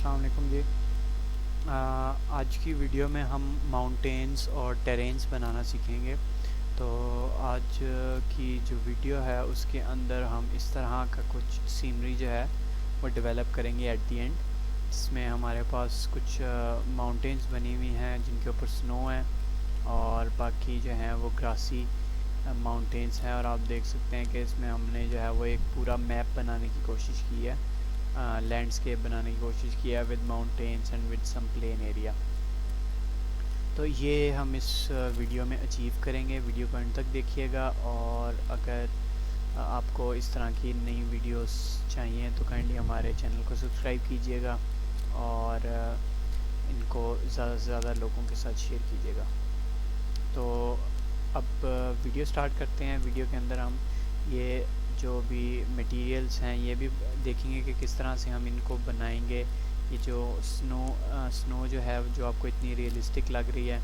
अस्सलाम वालेकुम जी। आज की वीडियो में हम माउंटेन्स और टेरेन्स बनाना सीखेंगे। तो आज की जो वीडियो है उसके अंदर हम इस तरह का कुछ सीनरी जो है वो डेवलप करेंगे एट दी एंड, जिसमें हमारे पास कुछ माउंटेन्स बनी हुई हैं जिनके ऊपर स्नो है और बाकी जो हैं वो ग्रासी माउंटेन्स हैं। और आप देख सकते हैं कि इसमें हमने जो है वो एक पूरा मैप बनाने की कोशिश की है, लैंडस्केप बनाने की कोशिश किया with mountains and with some plain area. तो ये हम इस वीडियो में अचीव करेंगे। वीडियो को अंत तक देखिएगा, और अगर आपको इस तरह की नई वीडियोस चाहिए तो काइंडली हमारे चैनल को सब्सक्राइब कीजिएगा और इनको ज़्यादा से ज़्यादा लोगों के साथ शेयर कीजिएगा। तो अब वीडियो स्टार्ट करते हैं। वीडियो के अंदर हम ये जो भी मटेरियल्स हैं ये भी देखेंगे कि किस तरह से हम इनको बनाएंगे। ये जो स्नो जो है जो आपको इतनी रियलिस्टिक लग रही है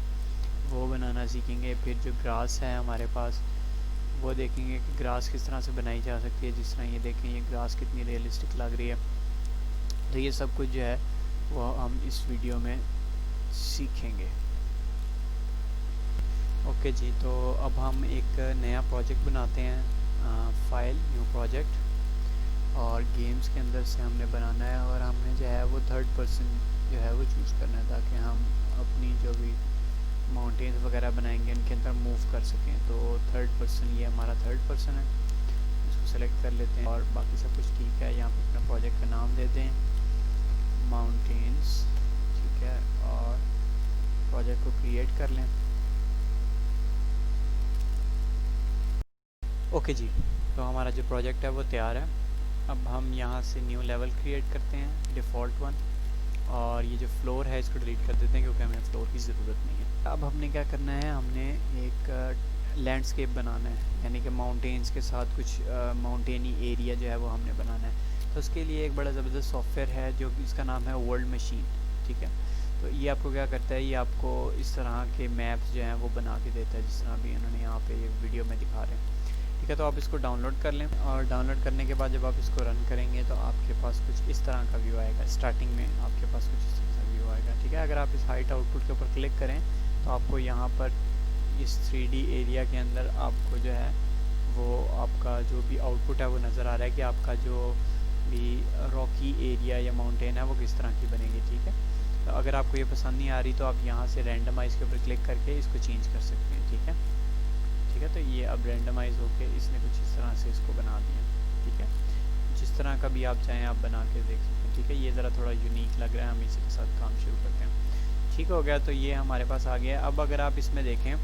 वो बनाना सीखेंगे। फिर जो ग्रास है हमारे पास वो देखेंगे कि ग्रास किस तरह से बनाई जा सकती है। जिस तरह ये देखें, ये ग्रास कितनी रियलिस्टिक लग रही है। तो ये सब कुछ जो है वो हम इस वीडियो में सीखेंगे। ओके जी, तो अब हम एक नया प्रोजेक्ट बनाते हैं। फाइल, न्यू प्रोजेक्ट, और गेम्स के अंदर से हमने बनाना है और हमने जो है वो थर्ड पर्सन जो है वो चूज़ करना है ताकि हम अपनी जो भी माउंटेन्स वगैरह बनाएंगे उनके अंदर मूव कर सकें। तो थर्ड पर्सन, ये हमारा थर्ड पर्सन है, इसको सेलेक्ट कर लेते हैं और बाकी सब कुछ ठीक है। यहाँ पर अपना प्रोजेक्ट का नाम दे दें माउंटेन्स, ठीक है, और प्रोजेक्ट को क्रिएट कर लें। ओके जी, तो हमारा जो प्रोजेक्ट है वो तैयार है। अब हम यहाँ से न्यू लेवल क्रिएट करते हैं, डिफ़ॉल्ट वन, और ये जो फ्लोर है इसको डिलीट कर देते हैं क्योंकि हमें फ्लोर की ज़रूरत नहीं है। अब हमने क्या करना है, हमने एक लैंडस्केप बनाना है, यानी कि माउंटेन्स के साथ कुछ माउंटेनी एरिया जो है वो हमने बनाना है। तो उसके लिए एक बड़ा ज़बरदस्त सॉफ्टवेयर है जो इसका नाम है वर्ल्ड मशीन, ठीक है। तो ये आपको क्या करता है, ये आपको इस तरह के मैप्स जो हैं वो बना के देता है, जिस तरह भी इन्होंने यहाँ पे ये वीडियो में दिखा रहे हैं, ठीक है। तो आप इसको डाउनलोड कर लें, और डाउनलोड करने के बाद जब आप इसको रन करेंगे तो आपके पास कुछ इस तरह का व्यू आएगा। स्टार्टिंग में आपके पास कुछ इस तरह का व्यू आएगा, ठीक है। अगर आप इस हाइट आउटपुट के ऊपर क्लिक करें तो आपको यहाँ पर इस 3D एरिया के अंदर आपको जो है वो आपका जो भी आउटपुट है वो नज़र आ रहा है कि आपका जो भी रॉकी एरिया या माउंटेन है वो किस तरह की बनेगी, ठीक है। तो अगर आपको ये पसंद नहीं आ रही तो आप यहाँ से रैंडमाइज के ऊपर क्लिक करके इसको चेंज कर सकते हैं, ठीक है। ठीक है, तो ये अब रेंडमाइज होके इसने कुछ इस तरह से इसको बना दिया, ठीक है। जिस तरह का भी आप चाहें आप बना के देख सकते हैं, ठीक है। ये ज़रा थोड़ा यूनिक लग रहा है, हम इसी के साथ काम शुरू करते हैं। ठीक हो गया, तो ये हमारे पास आ गया। अब अगर आप इसमें देखें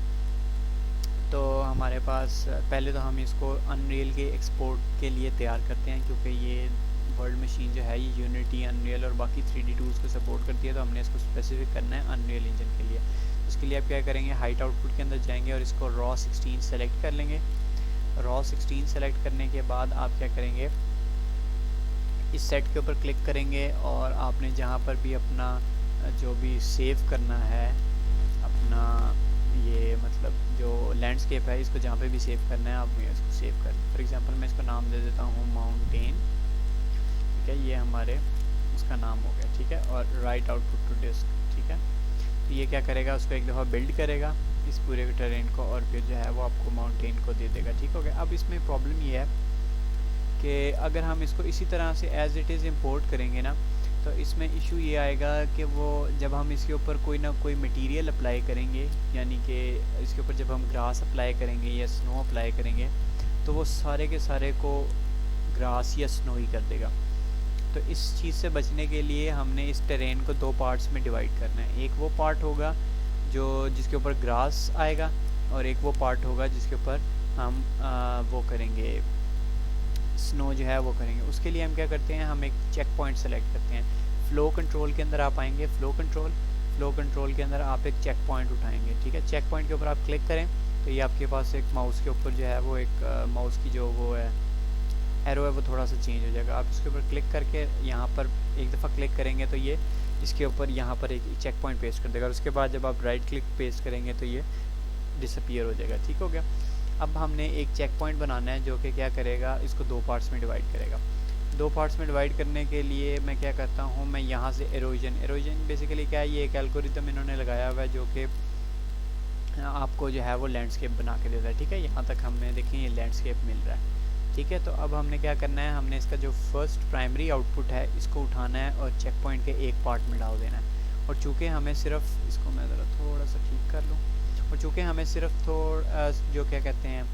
तो हमारे पास पहले तो हम इसको अनरियल के एक्सपोर्ट के लिए तैयार करते हैं, क्योंकि ये वर्ल्ड मशीन जो है ये यूनिटी, अनरियल और बाकी 3D टूल्स को सपोर्ट करती है। तो हमने इसको स्पेसिफिक करना है अनरियल इंजन के लिए। उसके लिए आप क्या करेंगे, हाइट आउटपुट के अंदर जाएंगे और इसको रॉ 16 सेलेक्ट कर लेंगे। रॉ 16 सेलेक्ट करने के बाद आप क्या करेंगे, इस सेट के ऊपर क्लिक करेंगे और आपने जहाँ पर भी अपना जो भी सेव करना है, अपना ये मतलब जो लैंडस्केप है इसको जहाँ पे भी सेव करना है आप इसको सेव कर लें। फॉर एग्जांपल मैं इसको नाम दे देता हूँ माउंटेन, ठीक है। ये हमारे उसका नाम हो गया, ठीक है। और राइट आउटपुट टू डिस्क, ठीक है। तो ये क्या करेगा, उसको एक दफ़ा बिल्ड करेगा इस पूरे टेरेन को, और फिर जो है वो आपको माउंटेन को दे देगा, ठीक हो गया। अब इसमें प्रॉब्लम ये है कि अगर हम इसको इसी तरह से एज़ इट इज़ इंपोर्ट करेंगे ना, तो इसमें इशू ये आएगा कि वो जब हम इसके ऊपर कोई ना कोई मटेरियल अप्लाई करेंगे, यानी कि इसके ऊपर जब हम ग्रास अप्लाई करेंगे या स्नो अप्लाई करेंगे तो वो सारे के सारे को ग्रास या स्नो ही कर देगा। तो इस चीज़ से बचने के लिए हमने इस टेरेन को दो पार्ट्स में डिवाइड करना है। एक वो पार्ट होगा जो जिसके ऊपर ग्रास आएगा, और एक वो पार्ट होगा जिसके ऊपर हम वो करेंगे, स्नो जो है वो करेंगे। उसके लिए हम क्या करते हैं, हम एक चेक पॉइंट सेलेक्ट करते हैं। फ़्लो कंट्रोल के अंदर आप आएंगे, फ़्लो कंट्रोल के अंदर आप एक चेक पॉइंट उठाएंगे, ठीक है। चेक पॉइंट के ऊपर आप क्लिक करें तो ये आपके पास एक माउस के ऊपर जो है वो एक माउस की जो वो है एरो है वो थोड़ा सा चेंज हो जाएगा। आप इसके ऊपर क्लिक करके यहाँ पर एक दफ़ा क्लिक करेंगे तो ये इसके ऊपर यहाँ पर एक चेक पॉइंट पेस्ट कर देगा, और उसके बाद जब आप राइट क्लिक पेस्ट करेंगे तो ये डिसअपीयर हो जाएगा, ठीक हो गया। अब हमने एक चेक पॉइंट बनाना है जो कि क्या करेगा, इसको दो पार्ट्स में डिवाइड करेगा। दो पार्ट्स में डिवाइड करने के लिए मैं क्या करता हूँ, मैं यहाँ से एरोजन बेसिकली क्या है, ये एक एल्गोरिथम इन्होंने लगाया हुआ है जो कि आपको जो है वो लैंडस्केप बना के देता है। ठीक है, यहाँ तक हमें देखें ये लैंडस्केप मिल रहा है। ठीक है, तो अब हमने क्या करना है, हमने इसका जो फर्स्ट प्राइमरी आउटपुट है इसको उठाना है और चेक पॉइंट के एक पार्ट में डाल देना है। और चूँकि हमें सिर्फ, इसको मैं ज़रा थोड़ा सा ठीक कर लूँ, और चूँकि हमें सिर्फ थोड़ा जो क्या कहते हैं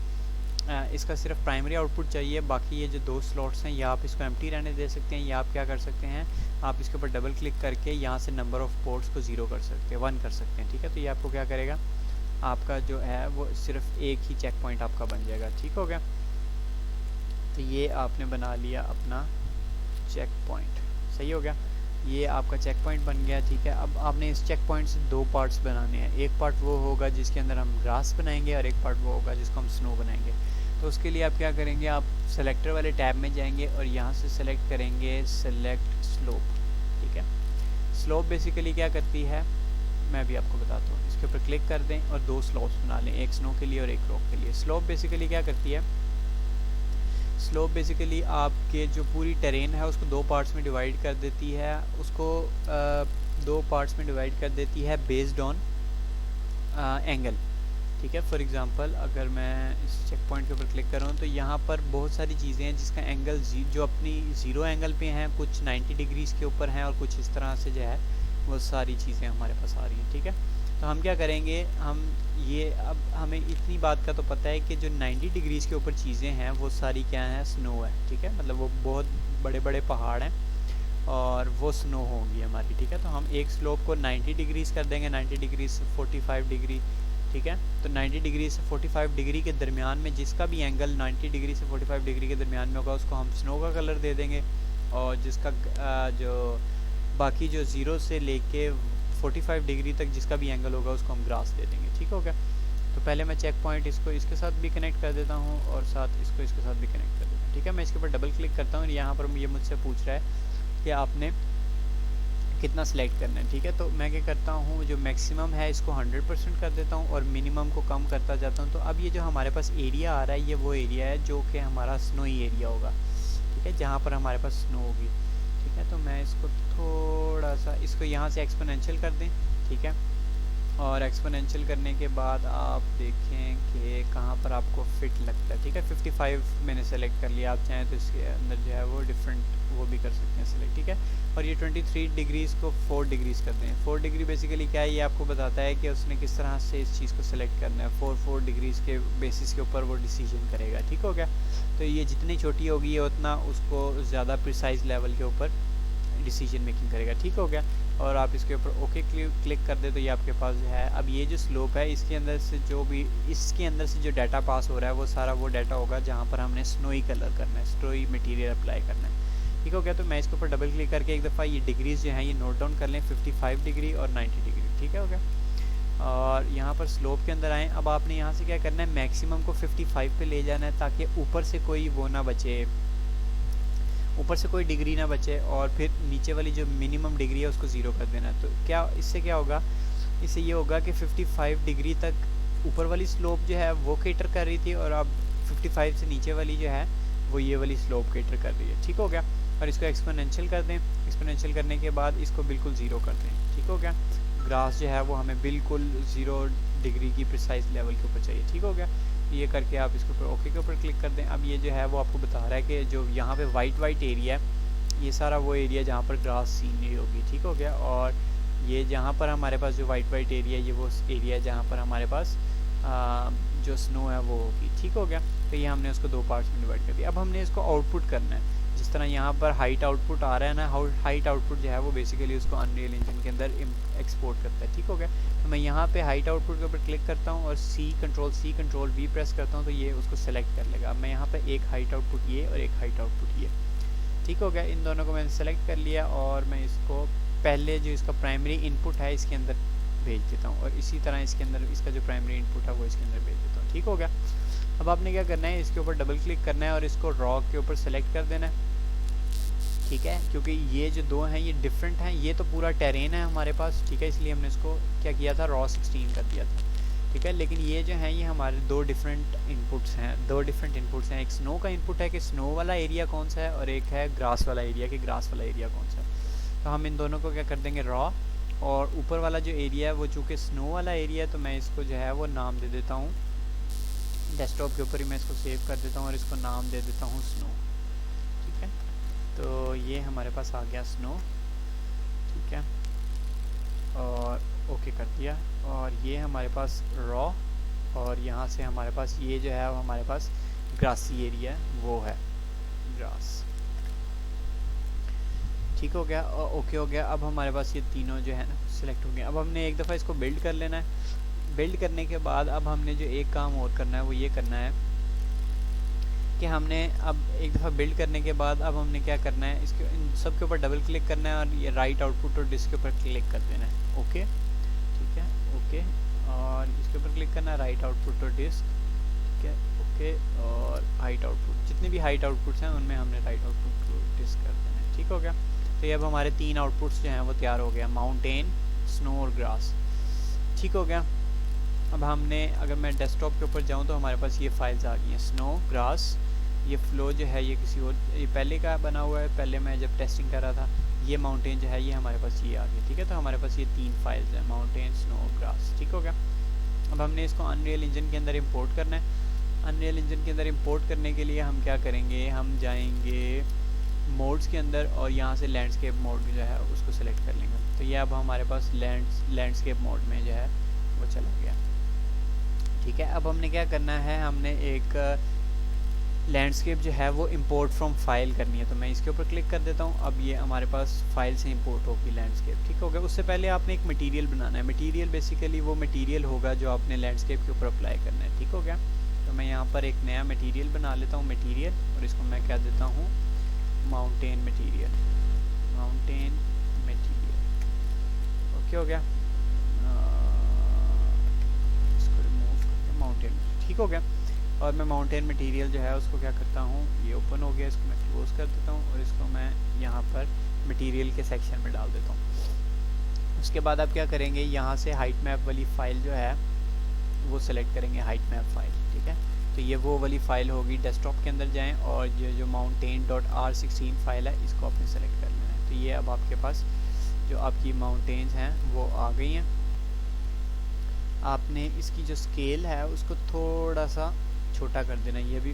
इसका सिर्फ प्राइमरी आउटपुट चाहिए, बाकी ये जो दो स्लॉट्स हैं या आप इसको एम्प्टी रहने दे सकते हैं, या आप क्या कर सकते हैं, आप इसके ऊपर डबल क्लिक करके यहाँ से नंबर ऑफ़ पोर्ट्स को 0 कर सकते हैं, 1 कर सकते हैं। ठीक है, तो ये आपको क्या करेगा, आपका जो है वो सिर्फ एक ही चेक पॉइंट आपका बन जाएगा। ठीक हो गया, तो ये आपने बना लिया अपना चेक पॉइंट, सही हो गया, ये आपका चेक पॉइंट बन गया। ठीक है, अब आपने इस चेक पॉइंट से दो पार्ट्स बनाने हैं, एक पार्ट वो होगा जिसके अंदर हम ग्रास बनाएंगे और एक पार्ट वो होगा जिसको हम स्नो बनाएंगे। तो उसके लिए आप क्या करेंगे, आप सेलेक्टर वाले टैब में जाएंगे और यहाँ से सेलेक्ट करेंगे सेलेक्ट स्लोप। ठीक है, स्लोप बेसिकली क्या करती है मैं भी आपको बताता हूँ, इसके ऊपर क्लिक कर दें और दो स्लोप्स बना लें, एक स्नो के लिए और एक रॉक के लिए। स्लोप बेसिकली क्या करती है, स्लोप बेसिकली आपके जो पूरी टेरेन है उसको दो पार्ट्स में डिवाइड कर देती है, उसको दो पार्ट्स में डिवाइड कर देती है बेस्ड ऑन एंगल। ठीक है, फॉर एग्जांपल अगर मैं इस चेक पॉइंट के ऊपर क्लिक कर रहा हूँ तो यहाँ पर बहुत सारी चीज़ें हैं जिसका एंगल जो अपनी 0 एंगल पे हैं, कुछ 90 डिग्रीज़ के ऊपर हैं और कुछ इस तरह से जो है वो सारी चीज़ें हमारे पास आ रही हैं। ठीक है, तो हम क्या करेंगे, हम ये अब हमें इतनी बात का तो पता है कि जो 90 डिग्रीज़ के ऊपर चीज़ें हैं वो सारी क्या हैं, स्नो है। ठीक है, मतलब वो बहुत बड़े बड़े पहाड़ हैं और वो स्नो होंगी हमारी। ठीक है, तो हम एक स्लोप को 90 डिग्रीज़ कर देंगे, 90 डिग्री से 45 डिग्री। ठीक है, तो 90 डिग्री से 45 डिग्री के दरमियान में जिसका भी एंगल 90 डिग्री से 45 डिग्री के दरमियान में होगा उसको हम स्नो का कलर दे देंगे, और जिसका जो बाकी जो 0 से लेके 45 डिग्री तक जिसका भी एंगल होगा उसको हम ग्रास दे देंगे। ठीक हो गया, तो पहले मैं चेक पॉइंट इसको इसके साथ भी कनेक्ट कर देता हूँ और साथ इसको इसके साथ भी कनेक्ट कर देता हूँ। ठीक है, मैं इसके ऊपर डबल क्लिक करता हूँ, यहाँ पर ये मुझसे पूछ रहा है कि आपने कितना सिलेक्ट करना है। ठीक है, तो मैं क्या करता हूँ, जो मैक्सिमम है इसको 100% कर देता हूँ और मिनिमम को कम करता जाता हूँ। तो अब ये जो हमारे पास एरिया आ रहा है ये वो एरिया है जो कि हमारा स्नोई एरिया होगा। ठीक है, जहाँ पर हमारे पास स्नो होगी। ठीक है, तो मैं इसको थोड़ा सा इसको यहाँ से एक्सपोनेंशियल कर दें। ठीक है, और एक्सपोनेंशियल करने के बाद आप देखें कि कहाँ पर आपको फिट लगता है। ठीक है, 55 मैंने सेलेक्ट कर लिया, आप चाहें तो इसके अंदर जो है वो डिफरेंट वो भी कर सकते हैं सेलेक्ट। ठीक है, और ये 23 डिग्रीज़ को 4 डिग्रीज़ कर दें। 4 डिग्री बेसिकली क्या है, ये आपको बताता है कि उसने किस तरह से इस चीज़ को सेलेक्ट करना है। 4 डिग्रीज़ के बेसिस के ऊपर वो डिसीजन करेगा। ठीक हो गया, तो ये जितनी छोटी होगी ये उतना उसको ज़्यादा प्रिसाइज लेवल के ऊपर डिसीजन मेकिंग करेगा। ठीक हो गया, और आप इसके ऊपर ओके क्लिक कर दे तो ये आपके पास जो है, अब ये जो स्लोप है इसके अंदर से जो भी इसके अंदर से जो डाटा पास हो रहा है वो सारा वो डाटा होगा जहाँ पर हमने स्नोई कलर करना है, स्नोई मटेरियल अप्लाई करना है। ठीक हो गया, तो मैं इसके ऊपर डबल क्लिक करके एक दफ़ा ये डिग्रीज़ जो हैं ये नोट डाउन कर लें, 55 डिग्री और 90 डिग्री। ठीक है, हो गया, और यहाँ पर स्लोप के अंदर आएँ। अब आपने यहाँ से क्या करना है, मैक्सिमम को 55 पे ले जाना है ताकि ऊपर से कोई वो ना बचे, ऊपर से कोई डिग्री ना बचे, और फिर नीचे वाली जो मिनिमम डिग्री है उसको 0 कर देना है। तो क्या इससे क्या होगा, इससे ये होगा कि 55 डिग्री तक ऊपर वाली स्लोप जो है वो केटर कर रही थी और अब 55 से नीचे वाली जो है वो ये वाली स्लोप केटर कर रही है। ठीक हो गया, और इसको एक्सपोनेंशियल कर दें। एक्सपोनेंशियल करने के बाद इसको बिल्कुल 0 कर दें। ठीक हो गया, ग्रास जो है वो हमें बिल्कुल 0 डिग्री की प्रिसाइज लेवल के ऊपर चाहिए। ठीक हो गया, ये करके आप इसके ऊपर ओके के ऊपर क्लिक कर दें। अब ये जो है वो आपको बता रहा है कि जो यहाँ पे वाइट एरिया है ये सारा वो एरिया जहाँ पर ग्रास सीन नहीं होगी। ठीक हो गया, और ये जहाँ पर हमारे पास जो वाइट एरिया ये वो एरिया है जहाँ पर हमारे पास जो स्नो है वो होगी। ठीक हो गया, तो ये हमने उसको दो पार्ट्स में डिवाइड कर दिया। अब हमने इसको आउटपुट करना है, जिस तरह यहाँ पर हाइट आउटपुट आ रहा है ना, हाइट आउटपुट जो है वो बेसिकली उसको अनरियल इंजन के अंदर एक्सपोर्ट करता है। ठीक हो गया, तो मैं यहाँ पे हाइट आउटपुट के ऊपर क्लिक करता हूँ और कंट्रोल V प्रेस करता हूँ तो ये उसको सेलेक्ट कर लेगा। मैं यहाँ पे एक हाइट आउटपुट ये और एक हाइट आउटपुट ये। ठीक हो गया, इन दोनों को मैंने सेलेक्ट कर लिया और मैं इसको पहले जो इसका प्राइमरी इनपुट है इसके अंदर भेज देता हूँ और इसी तरह इसके अंदर इसका जो प्राइमरी इनपुट है वो इसके अंदर भेज देता हूँ। ठीक हो गया, अब आपने क्या करना है, इसके ऊपर डबल क्लिक करना है और इसको रॉक के ऊपर सेलेक्ट कर देना है। ठीक है, क्योंकि ये जो दो हैं ये डिफरेंट हैं, ये तो पूरा टेरेन है हमारे पास। ठीक है, इसलिए हमने इसको क्या किया था, रॉ 16 कर दिया था। ठीक है। लेकिन ये जो हैं ये हमारे दो डिफरेंट इनपुट्स हैं। एक स्नो का इनपुट है कि स्नो वाला एरिया कौन सा है, और एक है ग्रास वाला एरिया कि ग्रास वाला एरिया कौन सा है। तो हम इन दोनों को क्या कर देंगे, रॉ, और ऊपर वाला जो एरिया है वो चूँकि स्नो वाला एरिया है तो मैं इसको जो है वो नाम दे देता हूँ, डेस्कटॉप के ऊपर ही मैं इसको सेव कर देता हूँ और इसको नाम दे देता हूँ स्नो। ठीक है, तो ये हमारे पास आ गया स्नो। ठीक है, और ओके कर दिया। और ये हमारे पास रॉ, और यहाँ से हमारे पास ये जो है वो हमारे पास ग्रासी एरिया वो है, ग्रास। ठीक हो गया, और ओके हो गया। अब हमारे पास ये तीनों जो है ना सिलेक्ट हो गए। अब हमने एक दफ़ा इसको बिल्ड कर लेना है। बिल्ड करने के बाद अब हमने जो एक काम और करना है वो ये करना है कि हमने अब एक दफ़ा बिल्ड करने के बाद अब हमने क्या करना है, इसके इन सब के ऊपर डबल क्लिक करना है और ये राइट आउटपुट और डिस्क के ऊपर क्लिक कर देना है। ओके, ठीक है, ओके, और इसके ऊपर क्लिक करना है, राइट आउटपुट और डिस्क। ठीक है, ओके, और हाइट आउटपुट, जितने भी हाइट आउटपुट्स हैं उनमें हमने राइट आउटपुट और डिस्क कर देना है। ठीक हो गया, तो ये अब हमारे तीन आउटपुट्स जो हैं वो तैयार हो गया, माउंटेन, स्नो और ग्रास। ठीक हो गया। अब हमने, अगर मैं डेस्कटॉप के ऊपर जाऊं तो हमारे पास ये फाइल्स आ गई हैं, स्नो, ग्रास। ये फ्लो जो है ये किसी और, ये पहले का बना हुआ है, पहले मैं जब टेस्टिंग कर रहा था। ये माउंटेन जो है ये हमारे पास ये आ गया। ठीक है, तो हमारे पास ये तीन फाइल्स हैं, माउंटेन, स्नो, ग्रास। ठीक हो गया। अब हमने इसको अनरियल इंजन के अंदर इंपोर्ट करना है। अनरियल इंजन के अंदर इंपोर्ट करने के लिए हम क्या करेंगे, हम जाएंगे मोड्स के अंदर और यहाँ से लैंडस्केप मोड जो है उसको सेलेक्ट कर लेंगे। तो ये अब हमारे पास लैंडस्केप मोड में जो है वो चला गया। ठीक है, अब हमने क्या करना है, हमने एक लैंडस्केप जो है वो इंपोर्ट फ्रॉम फाइल करनी है। तो मैं इसके ऊपर क्लिक कर देता हूँ। अब ये हमारे पास फाइल से इंपोर्ट होगी लैंडस्केप। ठीक हो गया। उससे पहले आपने एक मटेरियल बनाना है। मटेरियल बेसिकली वो मटेरियल होगा जो आपने लैंडस्केप के ऊपर अप्लाई करना है। ठीक हो गया, तो मैं यहाँ पर एक नया मटेरियल बना लेता हूँ, मटेरियल, और इसको मैं क्या देता हूँ, mountain material, mountain material. Okay हो गया, इसको रिमूव करके माउंटेन। ठीक हो गया, और मैं माउंटेन मटेरियल जो है उसको क्या करता हूँ, ये ओपन हो गया, इसको मैं क्लोज कर देता हूँ और इसको मैं यहाँ पर मटेरियल के सेक्शन में डाल देता हूँ। उसके बाद आप क्या करेंगे, यहाँ से हाइट मैप वाली फ़ाइल जो है वो सिलेक्ट करेंगे, हाइट मैप फाइल। ठीक है, तो ये वो वाली फ़ाइल होगी। डेस्कटॉप के अंदर जाएं और ये जो mountain.r16 फाइल है इसको आपने सेलेक्ट कर लेना है। तो ये अब आपके पास जो आपकी माउंटेन्स हैं वो आ गई हैं। आपने इसकी जो स्केल है उसको थोड़ा सा छोटा कर देना। ये भी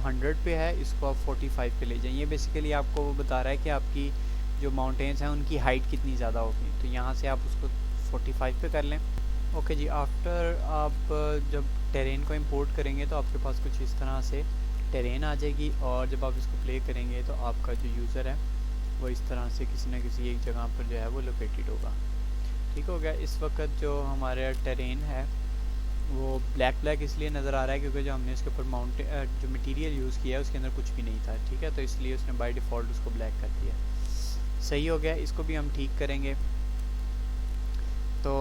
100 पे है, इसको आप 45 पे ले जाएं। ये बेसिकली आपको वो बता रहा है कि आपकी जो माउंटेन्स हैं उनकी हाइट कितनी ज़्यादा होगी। तो यहाँ से आप उसको 45 पे कर लें। ओके जी, आफ्टर आप जब टेरेन को इंपोर्ट करेंगे तो आपके पास कुछ इस तरह से टेरेन आ जाएगी, और जब आप इसको प्ले करेंगे तो आपका जो यूज़र है वो इस तरह से किसी न किसी एक जगह पर जो है वो लोकेटेड होगा। ठीक हो गया। इस वक्त जो हमारा टेरेन है वो ब्लैक इसलिए नज़र आ रहा है क्योंकि जो हमने इसके ऊपर जो मटेरियल यूज़ किया है उसके अंदर कुछ भी नहीं था। ठीक है, तो इसलिए उसने बाय डिफ़ॉल्ट उसको ब्लैक कर दिया। सही हो गया, इसको भी हम ठीक करेंगे। तो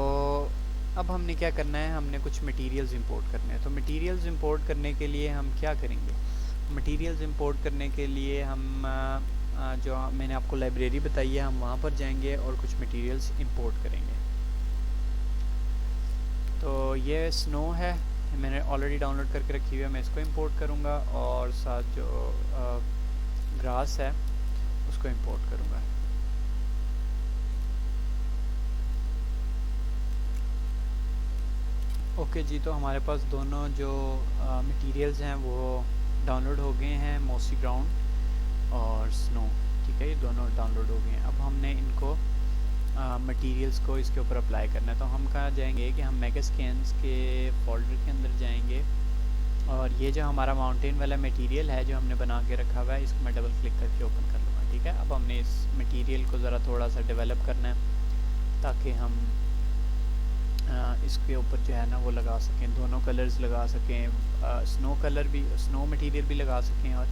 अब हमने क्या करना है, हमने कुछ मटेरियल्स इंपोर्ट करने हैं। तो मटेरियल्स इंपोर्ट करने के लिए हम क्या करेंगे, मटेरियल्स इंपोर्ट करने के लिए हम जो मैंने आपको लाइब्रेरी बताई है हम वहाँ पर जाएंगे और कुछ मटेरियल्स इंपोर्ट करेंगे। तो ये स्नो है, मैंने ऑलरेडी डाउनलोड करके रखी हुई है, मैं इसको इंपोर्ट करूँगा, और साथ जो ग्रास है उसको इंपोर्ट करूँगा। ओके जी, तो हमारे पास दोनों जो मटेरियल्स हैं वो डाउनलोड हो गए हैं, मॉसी ग्राउंड और स्नो। ठीक है, ये दोनों डाउनलोड हो गए हैं। अब हमने इनको मटेरियल्स को इसके ऊपर अप्लाई करना है। तो हम कहाँ जाएंगे कि हम मेगास्केन्स के फोल्डर के अंदर जाएंगे, और ये जो हमारा माउंटेन वाला मटेरियल है जो हमने बना के रखा हुआ है इसको मैं डबल क्लिक करके ओपन कर लूँगा। ठीक है, अब हमने इस मटेरियल को ज़रा थोड़ा सा डेवलप करना है ताकि हम इसके ऊपर जो है ना वो लगा सकें, दोनों कलर्स लगा सकें, स्नो कलर भी, स्नो मटेरियल भी लगा सकें और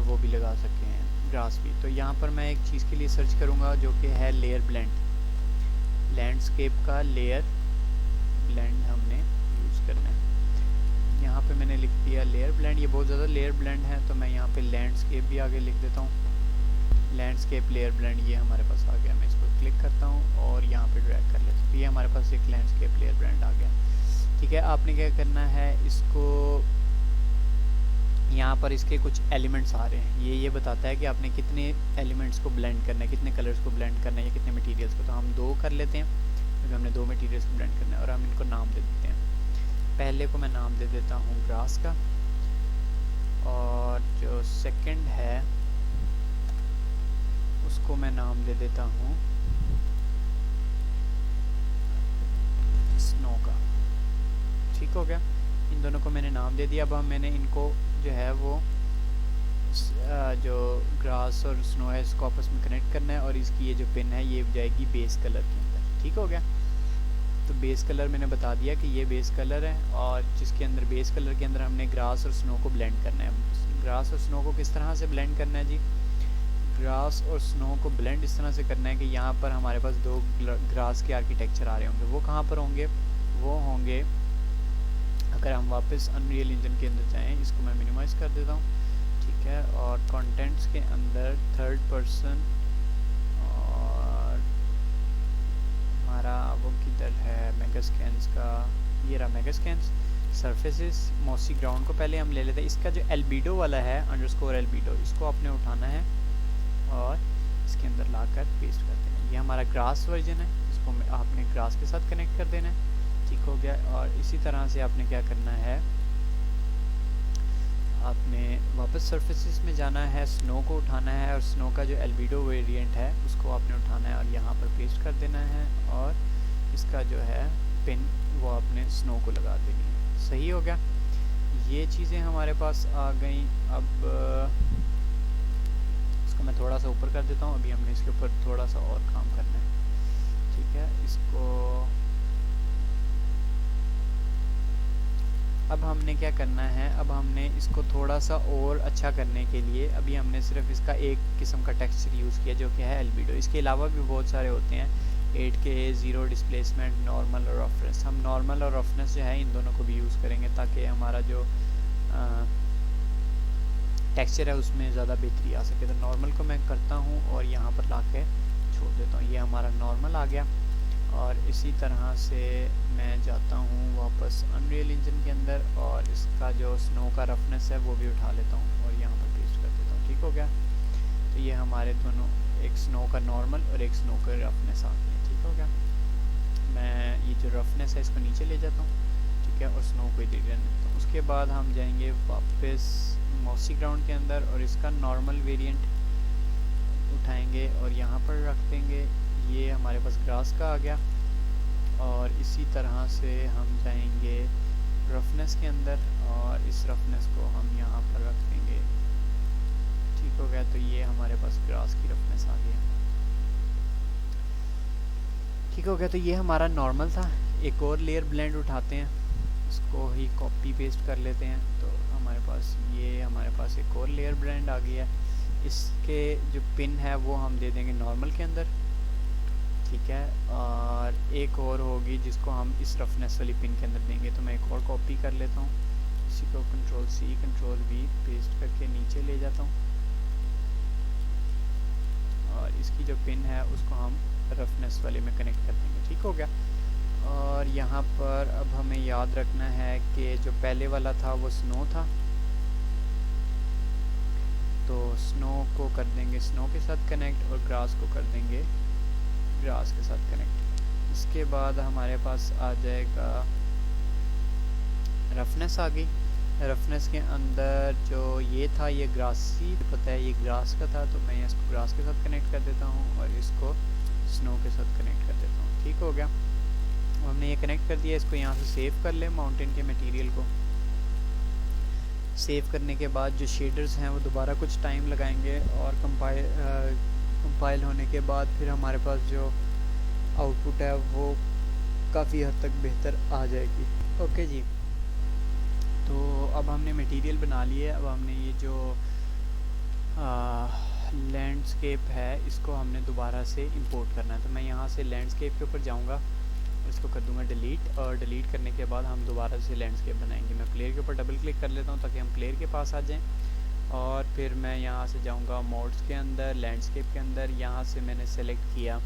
वो भी लगा सकें, ग्रास भी। तो यहाँ पर मैं एक चीज़ के लिए सर्च करूँगा जो कि है लेयर ब्लेंड, लैंडस्केप का लेयर ब्लेंड हमने यूज़ करना है। यहाँ पे मैंने लिख दिया लेयर ब्लेंड, ये बहुत ज़्यादा लेयर ब्लेंड है तो मैं यहाँ पे लैंडस्केप भी आगे लिख देता हूँ, लैंडस्केप लेयर ब्लेंड, ये हमारे पास आ गया। मैं इसको क्लिक करता हूँ और यहाँ पे ड्रैग कर लेता हूँ, ये हमारे पास एक लैंडस्केप लेयर ब्लेंड आ गया। ठीक है, आपने क्या करना है, इसको यहाँ पर इसके कुछ एलिमेंट्स आ रहे हैं, ये बताता है कि आपने कितने एलिमेंट्स को ब्लेंड करना है, कितने कलर्स को ब्लेंड करना है या कितने मटेरियल्स को। तो हम 2 कर लेते हैं क्योंकि हमने 2 मटेरियल्स को ब्लेंड करना है, और हम इनको नाम दे देते हैं। पहले को मैं नाम दे देता हूँ ग्रास का, और जो सेकंड है उसको मैं नाम दे देता हूँ स्नो का। ठीक हो गया, इन दोनों को मैंने नाम दे दिया। अब मैंने इनको जो है वो जो ग्रास और स्नो है इसको आपस में कनेक्ट करना है, और इसकी ये जो पिन है ये जाएगी बेस कलर के अंदर। ठीक हो गया, तो बेस कलर मैंने बता दिया कि ये बेस कलर है, और जिसके अंदर बेस कलर के अंदर हमने ग्रास और स्नो को ब्लेंड करना है। ग्रास और स्नो को किस तरह से ब्लेंड करना है जी, ग्रास और स्नो को ब्लेंड इस तरह से करना है कि यहाँ पर हमारे पास 2 ग्रास के आर्किटेक्चर आ रहे होंगे। वो कहाँ पर होंगे, वो होंगे, अगर हम वापस अनरियल इंजन के अंदर जाएं, इसको मैं मिनिमाइज़ कर देता हूँ। ठीक है, और कंटेंट्स के अंदर 3rd पर्सन, और हमारा वो किधर है मेगास्कैन्स का, ये रहा मेगास्कैन्स। सरफेसेस मॉसी ग्राउंड को पहले हम ले लेते हैं। इसका जो एल्बिडो वाला है अंडरस्कोर एल्बिडो, इसको आपने उठाना है और इसके अंदर लाकर पेस्ट कर देना है। ये हमारा ग्रास वर्जन है, इसको आपने ग्रास के साथ कनेक्ट कर देना है। ठीक हो गया, और इसी तरह से आपने क्या करना है, आपने वापस सरफेसेस में जाना है, स्नो को उठाना है, और स्नो का जो एल्बिडो वेरिएंट है उसको आपने उठाना है और यहाँ पर पेस्ट कर देना है, और इसका जो है पिन वो आपने स्नो को लगा देनी है। सही हो गया, ये चीज़ें हमारे पास आ गई। अब इसको मैं थोड़ा सा ऊपर कर देता हूँ, अभी हमने इसके ऊपर थोड़ा सा और काम करना है। ठीक है, इसको अब हमने क्या करना है, अब हमने इसको थोड़ा सा और अच्छा करने के लिए अभी हमने सिर्फ इसका एक किस्म का टेक्सचर यूज़ किया जो कि है एल्बिडो। इसके अलावा भी बहुत सारे होते हैं, 8K, ज़ीरो डिस्प्लेसमेंट, नॉर्मल और रफनेस। हम नॉर्मल और रफनेस जो है इन दोनों को भी यूज़ करेंगे ताकि हमारा जो टेक्सचर है उसमें ज़्यादा बेहतरी आ सके। तो नॉर्मल को मैं करता हूँ और यहाँ पर ला के छोड़ देता हूँ, ये हमारा नॉर्मल आ गया। और इसी तरह से मैं जाता हूँ वापस अनरियल इंजन के अंदर, और इसका जो स्नो का रफनेस है वो भी उठा लेता हूँ और यहाँ पर पेस्ट कर देता हूँ। ठीक हो गया, तो ये हमारे दोनों, एक स्नो का नॉर्मल और एक स्नो का रफनेस आ गया। ठीक हो गया, मैं ये जो रफनेस है इसको नीचे ले जाता हूँ। ठीक है, और स्नो को इधर रहने देता हूँ। उसके बाद हम जाएंगे वापस मॉसी ग्राउंड के अंदर और इसका नॉर्मल वेरिएंट उठाएंगे और यहाँ पर रख देंगे। ये हमारे पास ग्रास का आ गया, और इसी तरह से हम जाएंगे रफनेस के अंदर और इस रफनेस को हम यहाँ पर रख देंगे। ठीक हो गया, तो ये हमारे पास ग्रास की रफनेस आ गया। ठीक हो गया, तो ये हमारा नॉर्मल था। एक और लेयर ब्लेंड उठाते हैं, इसको ही कॉपी पेस्ट कर लेते हैं, तो हमारे पास एक और लेयर ब्लेंड आ गया। इसके जो पिन है वो हम दे देंगे नॉर्मल के अंदर। ठीक है, और एक और होगी जिसको हम इस रफनेस वाली पिन के अंदर देंगे। तो मैं एक और कॉपी कर लेता हूँ, इसी को Ctrl+C Ctrl+V पेस्ट करके नीचे ले जाता हूँ, और इसकी जो पिन है उसको हम रफनेस वाले में कनेक्ट कर देंगे। ठीक हो गया, और यहाँ पर अब हमें याद रखना है कि जो पहले वाला था वो स्नो था, तो स्नो को कर देंगे स्नो के साथ कनेक्ट और ग्रास को कर देंगे ग्रास के साथ कनेक्ट। इसके बाद हमारे पास आ जाएगा रफनेस आ गई। रफनेस के अंदर जो ये था ये ग्रासी, पता है ये ग्रास का था, तो मैं इसको ग्रास के साथ कनेक्ट कर देता हूँ और इसको स्नो के साथ कनेक्ट कर देता हूँ। ठीक हो गया, हमने ये कनेक्ट कर दिया। इसको यहाँ से सेव कर लें माउंटेन के मटेरियल को। सेव करने के बाद जो शेडर्स हैं वो दोबारा कुछ टाइम लगाएंगे, और कंपाइल होने के बाद फिर हमारे पास जो आउटपुट है वो काफ़ी हद तक बेहतर आ जाएगी। ओके जी, तो अब हमने मटेरियल बना लिया है। अब हमने ये जो लैंडस्केप है इसको हमने दोबारा से इंपोर्ट करना है। तो मैं यहाँ से लैंडस्केप के ऊपर जाऊँगा, इसको कर दूंगा डिलीट, और डिलीट करने के बाद हम दोबारा से लैंडस्केप बनाएंगे। मैं प्लेयर के ऊपर डबल क्लिक कर लेता हूँ ताकि हम प्लेयर के पास आ जाएं, और फिर मैं यहाँ से जाऊँगा मोड्स के अंदर, लैंडस्केप के अंदर। यहाँ से मैंने सेलेक्ट किया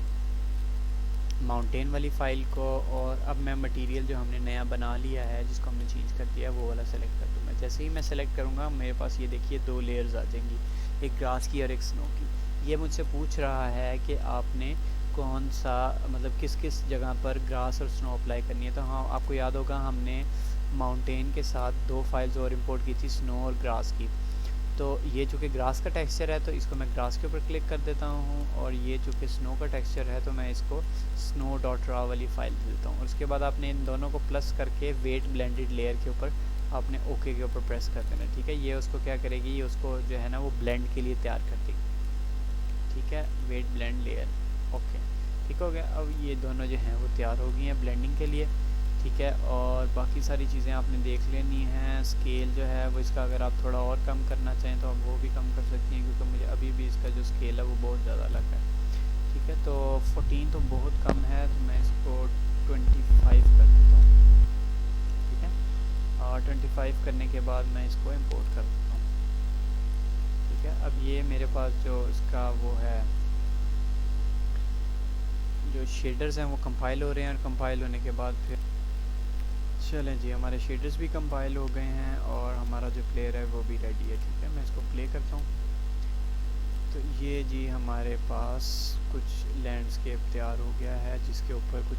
माउंटेन वाली फ़ाइल को, और अब मैं मटेरियल जो हमने नया बना लिया है जिसको हमने चेंज कर दिया वो वाला सेलेक्ट कर दूँगा। जैसे ही मैं सेलेक्ट करूँगा मेरे पास ये देखिए 2 लेयर्स आ जाएंगी, एक ग्रास की और एक स्नो की। ये मुझसे पूछ रहा है कि आपने कौन सा मतलब किस किस जगह पर ग्रास और स्नो अप्लाई करनी है। तो हाँ, आपको याद होगा हमने माउंटेन के साथ 2 फाइल्स और इंपोर्ट की थी, स्नो और ग्रास की। तो ये चूँकि ग्रास का टेक्सचर है तो इसको मैं ग्रास के ऊपर क्लिक कर देता हूँ, और ये चूँकि स्नो का टेक्सचर है तो मैं इसको snow.raw वाली फाइल दे देता हूँ। और उसके बाद आपने इन दोनों को प्लस करके वेट ब्लेंडेड लेयर के ऊपर आपने ओके के ऊपर प्रेस कर देना। ठीक है, ये उसको क्या करेगी, ये उसको जो है ना वो ब्लेंड के लिए तैयार कर देगी। ठीक है, वेट ब्लेंड लेयर, ओके, ठीक हो गया। अब ये दोनों जो हैं वो तैयार हो गई हैं ब्लेंडिंग के लिए। ठीक है, और बाकी सारी चीज़ें आपने देख लेनी हैं। स्केल जो है वो इसका अगर आप थोड़ा और कम करना चाहें तो आप वो भी कम कर सकती हैं, क्योंकि मुझे अभी भी इसका जो स्केल है वो बहुत ज़्यादा लग रहा है। ठीक है, तो 14 तो बहुत कम है, तो मैं इसको 25 कर देता हूँ। ठीक है, और 25 करने के बाद मैं इसको इंपोर्ट कर देता हूँ। ठीक है, अब ये मेरे पास जो इसका वो है, जो शेडर्स हैं वो कंपाइल हो रहे हैं, और कंपाइल होने के बाद फिर चलें जी, हमारे शेडर्स भी कंपाइल हो गए हैं और हमारा जो प्लेयर है वो भी रेडी है। ठीक है, मैं इसको प्ले करता हूँ। तो ये जी हमारे पास कुछ लैंडस्केप तैयार हो गया है जिसके ऊपर कुछ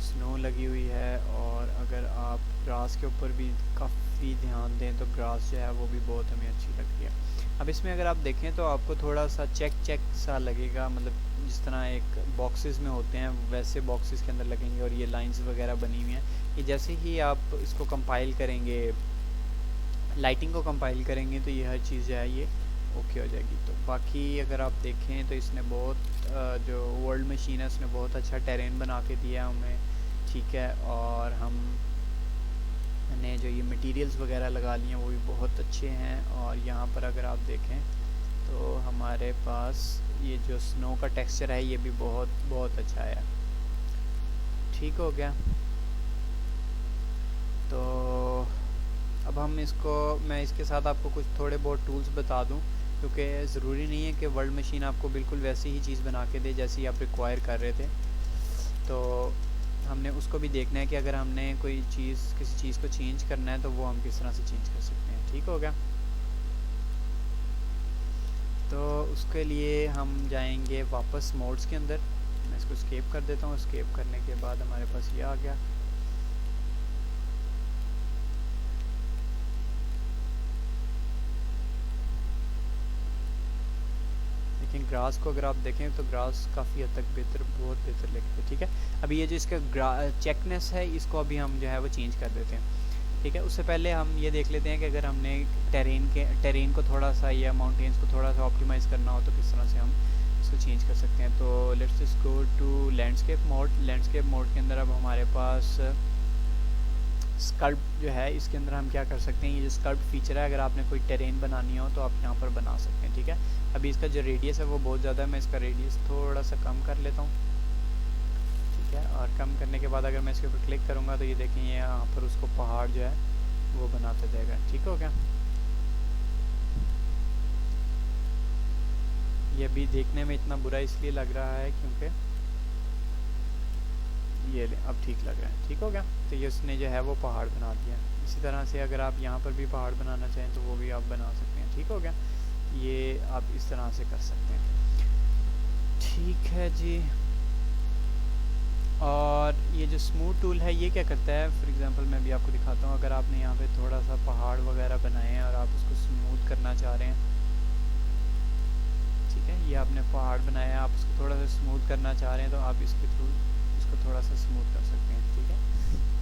स्नो लगी हुई है, और अगर आप ग्रास के ऊपर भी काफ़ी ध्यान दें तो ग्रास जो है वो भी बहुत हमें अच्छी लग रही है। अब इसमें अगर आप देखें तो आपको थोड़ा सा चेक सा लगेगा, मतलब जिस तरह एक बॉक्सेस में होते हैं वैसे बॉक्सेस के अंदर लगेंगे, और ये लाइंस वगैरह बनी हुई हैं। ये जैसे ही आप इसको कंपाइल करेंगे, लाइटिंग को कंपाइल करेंगे, तो ये हर चीज़ जो है ये ओके हो जाएगी। तो बाकी अगर आप देखें तो इसने बहुत जो वर्ल्ड मशीन है उसने बहुत अच्छा टेरेन बना के दिया हमें। ठीक है, और हमने जो ये मटेरियल्स वगैरह लगा लिए हैं वो भी बहुत अच्छे हैं। और यहाँ पर अगर आप देखें तो हमारे पास ये जो स्नो का टेक्सचर है ये भी बहुत अच्छा है। ठीक हो गया, तो अब हम इसको, मैं इसके साथ आपको कुछ थोड़े बहुत टूल्स बता दूं, क्योंकि ज़रूरी नहीं है कि वर्ल्ड मशीन आपको बिल्कुल वैसी ही चीज़ बना के दे जैसी आप रिक्वायर कर रहे थे। तो हमने उसको भी देखना है कि अगर हमने कोई चीज़ किसी चीज़ को चेंज करना है तो वो हम किस तरह से चेंज कर सकते हैं। ठीक हो गया, तो उसके लिए हम जाएंगे वापस मोड्स के अंदर। मैं इसको स्केप कर देता हूँ। स्केप करने के बाद हमारे पास ये आ गया। लेकिन ग्रास को अगर आप देखें तो ग्रास काफ़ी हद तक बहुत बेहतर लगती है। ठीक है, अभी ये जो इसका चेकनेस है इसको अभी हम जो है वो चेंज कर देते हैं। ठीक है, उससे पहले हम ये देख लेते हैं कि अगर हमने टेरेन को थोड़ा सा या माउंटेन्स को थोड़ा सा ऑप्टिमाइज़ करना हो तो किस तरह से हम इसको चेंज कर सकते हैं। तो let's just go to landscape mode. Landscape mode के अंदर अब हमारे पास स्कल्प्ट जो है, इसके अंदर हम क्या कर सकते हैं, ये जो स्कल्प्ट फीचर है, अगर आपने कोई टेरेन बनानी हो तो आप यहाँ पर बना सकते हैं। ठीक है, अभी इसका जो रेडियस है वो बहुत ज़्यादा है, मैं इसका रेडियस थोड़ा सा कम कर लेता हूँ। ठीक है, और कम करने के बाद अगर मैं इसके ऊपर क्लिक करूँगा तो ये देखें यहाँ पर उसको पहाड़ जो है वो बनाता जाएगा। ठीक हो गया, ये अभी देखने में इतना बुरा इसलिए लग रहा है क्योंकि ये अब ठीक लग रहा है। ठीक हो गया, तो ये उसने जो है वो पहाड़ बना दिया। इसी तरह से अगर आप यहाँ पर भी पहाड़ बनाना चाहें तो वो भी आप बना सकते हैं। ठीक हो गया, ये आप इस तरह से कर सकते हैं। ठीक है जी, और ये जो स्मूथ टूल है ये क्या करता है, फॉर एग्जांपल मैं भी आपको दिखाता हूँ। अगर आपने यहाँ पे थोड़ा सा पहाड़ वगैरह बनाए हैं और आप उसको स्मूथ करना चाह रहे हैं, ठीक है, ये आपने पहाड़ बनाया है, आप उसको थोड़ा सा स्मूथ करना चाह रहे हैं तो आप इसके थ्रू इसको थोड़ा सा स्मूथ कर सकते हैं। ठीक है,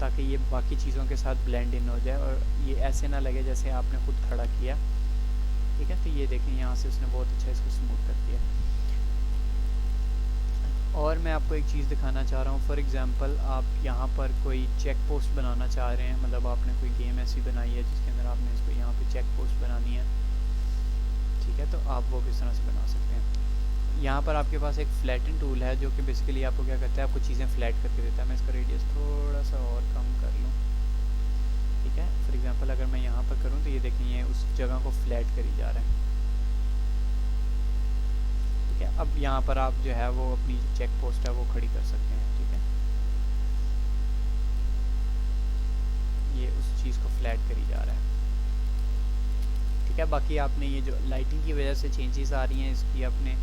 ताकि ये बाकी चीज़ों के साथ ब्लेंड इन हो जाए और ये ऐसे ना लगे जैसे आपने खुद खड़ा किया। ठीक है, तो ये देखें यहाँ से उसने बहुत अच्छा इसको स्मूथ कर दिया। और मैं आपको एक चीज़ दिखाना चाह रहा हूँ। फॉर एग्ज़ाम्पल आप यहाँ पर कोई चेक पोस्ट बनाना चाह रहे हैं, मतलब आपने कोई गेम ऐसी बनाई है जिसके अंदर आपने इसको यहाँ पे चेक पोस्ट बनानी है। ठीक है, तो आप वो किस तरह से बना सकते हैं। यहाँ पर आपके पास एक फ्लैटन टूल है जो कि बेसिकली आपको क्या करता है, आपको चीज़ें फ्लैट करके देता है। मैं इसका रेडियस थोड़ा सा और कम कर लूँ। ठीक है, फॉर एग्ज़ाम्पल अगर मैं यहाँ पर करूँ तो ये देखें ये उस जगह को फ्लैट करी जा रहा है। ठीक है, अब यहाँ पर आप जो है वो अपनी चेक पोस्ट है वो खड़ी कर सकते हैं। ठीक है, ये उस चीज़ को फ्लैट करी जा रहा है। ठीक है, बाकी आपने ये जो लाइटिंग की वजह से चेंजेस आ रही हैं इसकी, आपने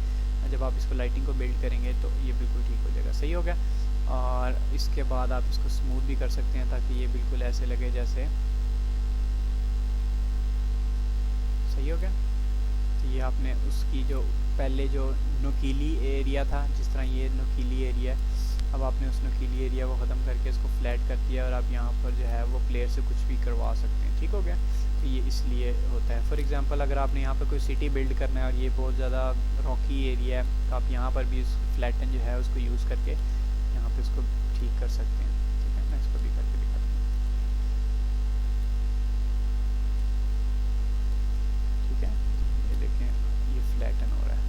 जब आप इसको लाइटिंग को बिल्ड करेंगे तो ये बिल्कुल ठीक हो जाएगा। सही हो गया। और इसके बाद आप इसको स्मूथ भी कर सकते हैं ताकि ये बिल्कुल ऐसे लगे जैसे, सही हो गया। तो ये आपने उसकी जो पहले जो नुकीली एरिया था, जिस तरह ये नुकीली एरिया है, अब आपने उस नुकीली एरिया को ख़त्म करके इसको फ्लैट कर दिया और आप यहाँ पर जो है वो प्लेयर से कुछ भी करवा सकते हैं। ठीक हो गया। तो ये इसलिए होता है। फॉर एग्जांपल अगर आपने यहाँ पर कोई सिटी बिल्ड करना है और ये बहुत ज़्यादा रॉकी एरिया है तो आप यहाँ पर भी उस फ्लैटन जो है उसको यूज़ करके यहाँ पर इसको ठीक कर सकते हैं। ठीक है, मैं इसको भी करके दिखाता हूँ। ठीक है, ये देखें ये फ्लैटन हो रहा है,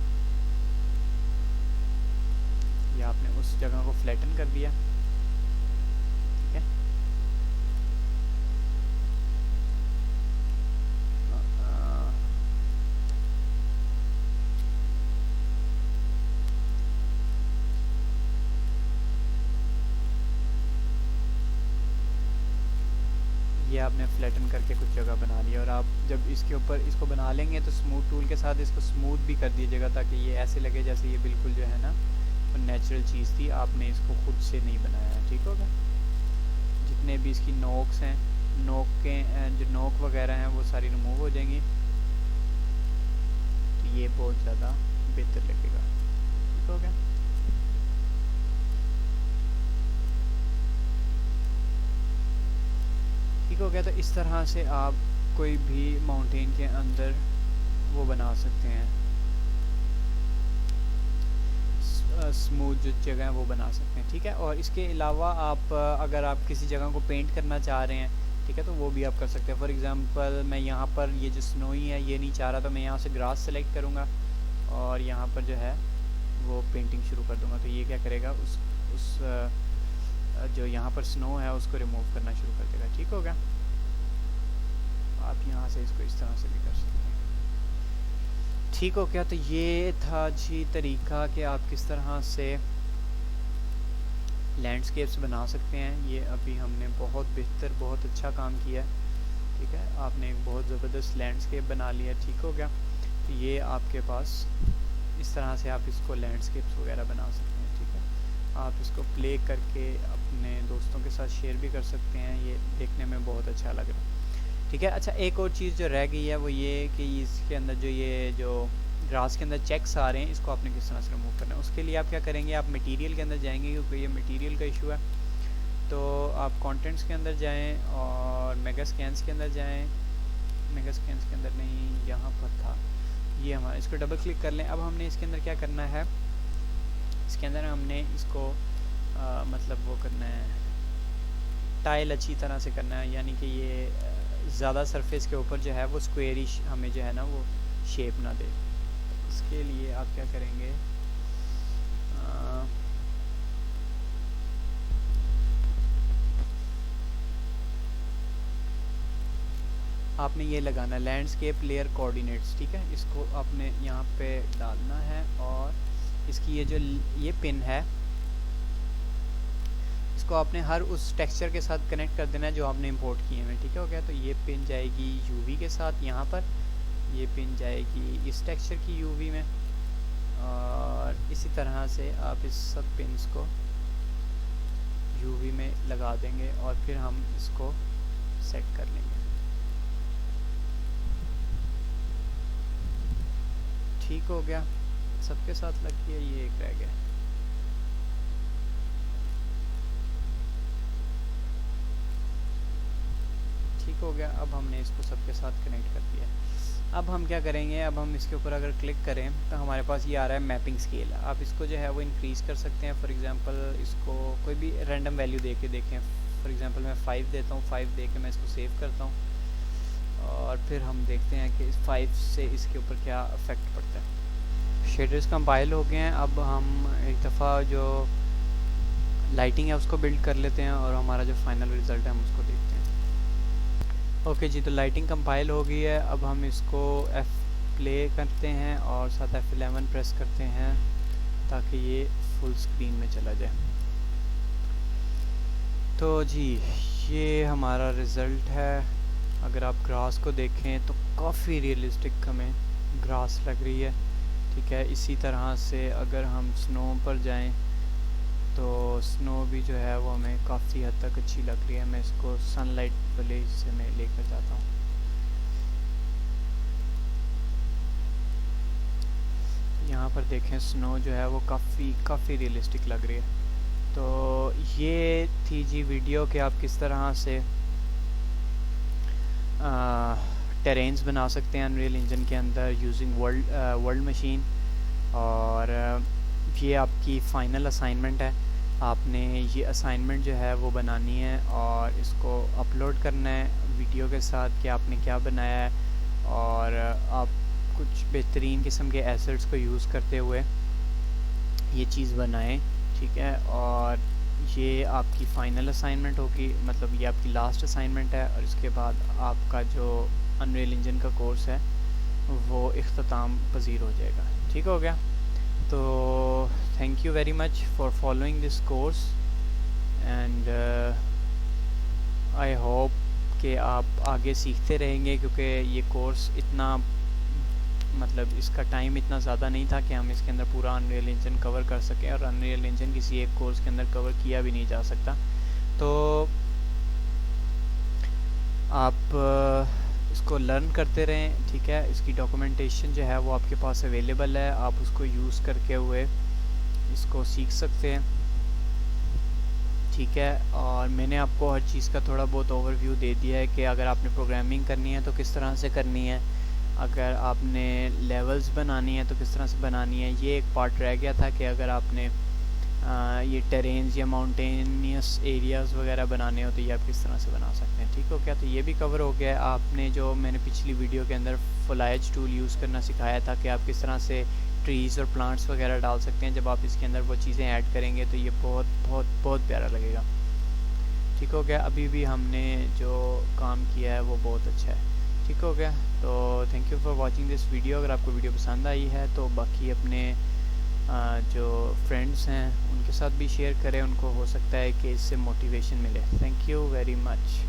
ये आपने उस जगह को फ्लैटन कर दिया। ठीक है, ये आपने फ्लैटन करके कुछ जगह बना लिया और आप जब इसके ऊपर इसको बना लेंगे तो स्मूथ टूल के साथ इसको स्मूथ भी कर दीजिएगा ताकि ये ऐसे लगे जैसे ये बिल्कुल जो है ना वो नेचुरल चीज़ थी, आपने इसको खुद से नहीं बनाया है। ठीक होगा। जितने भी इसकी नोक्स हैं, नोक के जो नोक वगैरह हैं वो सारी रिमूव हो जाएंगी, तो ये बहुत ज़्यादा बेहतर लगेगा। ठीक हो गया। ठीक हो गया। तो इस तरह से आप कोई भी माउंटेन के अंदर वो बना सकते हैं, स्मूथ जो जगह है वो बना सकते हैं। ठीक है, और इसके अलावा आप अगर आप किसी जगह को पेंट करना चाह रहे हैं, ठीक है, तो वो भी आप कर सकते हैं। फॉर एग्जांपल मैं यहाँ पर ये जो स्नोई है ये नहीं चाह रहा, तो मैं यहाँ से ग्रास सेलेक्ट करूँगा और यहाँ पर जो है वो पेंटिंग शुरू कर दूँगा। तो ये क्या करेगा, उस जो यहाँ पर स्नो है उसको रिमूव करना शुरू कर देगा। ठीक हो गया। आप यहाँ से इसको इस तरह से भी कर सकते हैं। ठीक हो गया। तो ये था जी तरीका कि आप किस तरह से लैंडस्केप्स बना सकते हैं। ये अभी हमने बहुत बेहतर, बहुत अच्छा काम किया है। ठीक है, आपने एक बहुत ज़बरदस्त लैंडस्केप बना लिया। ठीक हो गया। तो ये आपके पास इस तरह से आप इसको लैंडस्केप्स वगैरह बना सकते हैं। ठीक है, आप इसको प्ले करके अपने दोस्तों के साथ शेयर भी कर सकते हैं। ये देखने में बहुत अच्छा लग रहा है। ठीक है। अच्छा, एक और चीज़ जो रह गई है वो ये कि इसके अंदर जो ग्रास के अंदर चेक्स आ रहे हैं इसको आपने किस तरह से रिमूव करना है। उसके लिए आप क्या करेंगे, आप मटेरियल के अंदर जाएंगे क्योंकि ये मटेरियल का इशू है। तो आप कंटेंट्स के अंदर जाएं और मेगा स्कैन्स के अंदर जाएं। मेगा स्कैन्स के अंदर नहीं, यहाँ पर था ये हमारा, इसको डबल क्लिक कर लें। अब हमने इसके अंदर क्या करना है, इसके अंदर हमने इसको मतलब वो करना है, टाइल अच्छी तरह से करना है, यानी कि ये ज़्यादा सरफेस के ऊपर जो है वो स्क्वेयरिश हमें जो है ना वो शेप ना दे। इसके लिए आप क्या करेंगे, आपने ये लगाना लैंडस्केप लेयर कोऑर्डिनेट्स। ठीक है, इसको आपने यहाँ पे डालना है और इसकी ये पिन है इसको आपने हर उस टेक्सचर के साथ कनेक्ट कर देना है जो आपने इंपोर्ट किए हैं। ठीक है, हो गया। तो ये पिन जाएगी यूवी के साथ यहाँ पर, ये पिन जाएगी इस टेक्सचर की यूवी में, और इसी तरह से आप इस सब पिन्स को यूवी में लगा देंगे और फिर हम इसको सेट कर लेंगे। ठीक हो गया, सबके साथ लग गया, ये एक रह गया। ठीक हो गया। अब हमने इसको सबके साथ कनेक्ट कर दिया। अब हम क्या करेंगे, अब हम इसके ऊपर अगर क्लिक करें तो हमारे पास ये आ रहा है मैपिंग स्केल। आप इसको जो है वो इंक्रीज़ कर सकते हैं। फॉर एग्जांपल इसको कोई भी रैंडम वैल्यू दे के देखें। फॉर एग्जांपल मैं 5 देता हूँ, 5 दे के मैं इसको सेव करता हूँ और फिर हम देखते हैं कि 5 से इसके ऊपर क्या इफ़ेक्ट पड़ता है। शेडर्स कंपाइल हो गए हैं। अब हम एक दफ़ा जो लाइटिंग है उसको बिल्ड कर लेते हैं और हमारा जो फाइनल रिज़ल्ट है हम उसको देखते हैं। ओके जी, तो लाइटिंग कंपाइल हो गई है। अब हम इसको प्ले करते हैं और साथ F11 प्रेस करते हैं ताकि ये फुल स्क्रीन में चला जाए। तो जी ये हमारा रिज़ल्ट है। अगर आप ग्रास को देखें तो काफ़ी रियलिस्टिक हमें ग्रास लग रही है, ठीक है। इसी तरह से अगर हम स्नो पर जाएं तो स्नो भी जो है वो हमें काफ़ी हद तक अच्छी लग रही है। मैं इसको सनलाइट वाले से मैं लेकर जाता हूँ। यहाँ पर देखें स्नो जो है वो काफ़ी रियलिस्टिक लग रही है। तो ये थी जी वीडियो कि आप किस तरह से टेरेन्स बना सकते हैं अनरियल इंजन के अंदर यूजिंग वर्ल्ड मशीन। और ये आपकी फ़ाइनल असाइनमेंट है। आपने ये असाइनमेंट जो है वो बनानी है और इसको अपलोड करना है वीडियो के साथ कि आपने क्या बनाया है, और आप कुछ बेहतरीन किस्म के एसेट्स को यूज़ करते हुए ये चीज़ बनाएं, ठीक है। और ये आपकी फ़ाइनल असाइनमेंट होगी, मतलब ये आपकी लास्ट असाइनमेंट है, और इसके बाद आपका जो अनरियल इंजन का कोर्स है वो इख्तिताम पजीर हो जाएगा। ठीक हो गया। तो thank you very much for following this course and I hope कि आप आगे सीखते रहेंगे, क्योंकि ये कोर्स इतना मतलब इसका टाइम इतना ज़्यादा नहीं था कि हम इसके अंदर पूरा अनरियल इंजन कवर कर सकें, और अनरियल इंजन किसी एक कोर्स के अंदर कवर किया भी नहीं जा सकता। तो आप इसको लर्न करते रहें, ठीक है। इसकी डॉक्यूमेंटेशन जो है वो आपके पास अवेलेबल है, आप उसको यूज़ करके हुए इसको सीख सकते हैं, ठीक है। और मैंने आपको हर चीज़ का थोड़ा बहुत ओवरव्यू दे दिया है कि अगर आपने प्रोग्रामिंग करनी है तो किस तरह से करनी है, अगर आपने लेवल्स बनानी है तो किस तरह से बनानी है। ये एक पार्ट रह गया था कि अगर आपने ये टेरेन्स या माउंटेनियस एरियाज़ वगैरह बनाने हो तो ये आप किस तरह से बना सकते हैं, ठीक हो क्या। तो ये भी कवर हो गया है। आपने जो मैंने पिछली वीडियो के अंदर फ्लाइज टूल यूज़ करना सिखाया था कि आप किस तरह से ट्रीज़ और प्लांट्स वगैरह डाल सकते हैं, जब आप इसके अंदर वो चीज़ें ऐड करेंगे तो ये बहुत बहुत बहुत प्यारा लगेगा, ठीक हो गया। अभी भी हमने जो काम किया है वो बहुत अच्छा है, ठीक हो गया। तो thank you for watching this video. अगर आपको वीडियो पसंद आई है तो बाकी अपने जो फ्रेंड्स हैं उनके साथ भी शेयर करें, उनको हो सकता है कि इससे मोटिवेशन मिले। Thank you very much.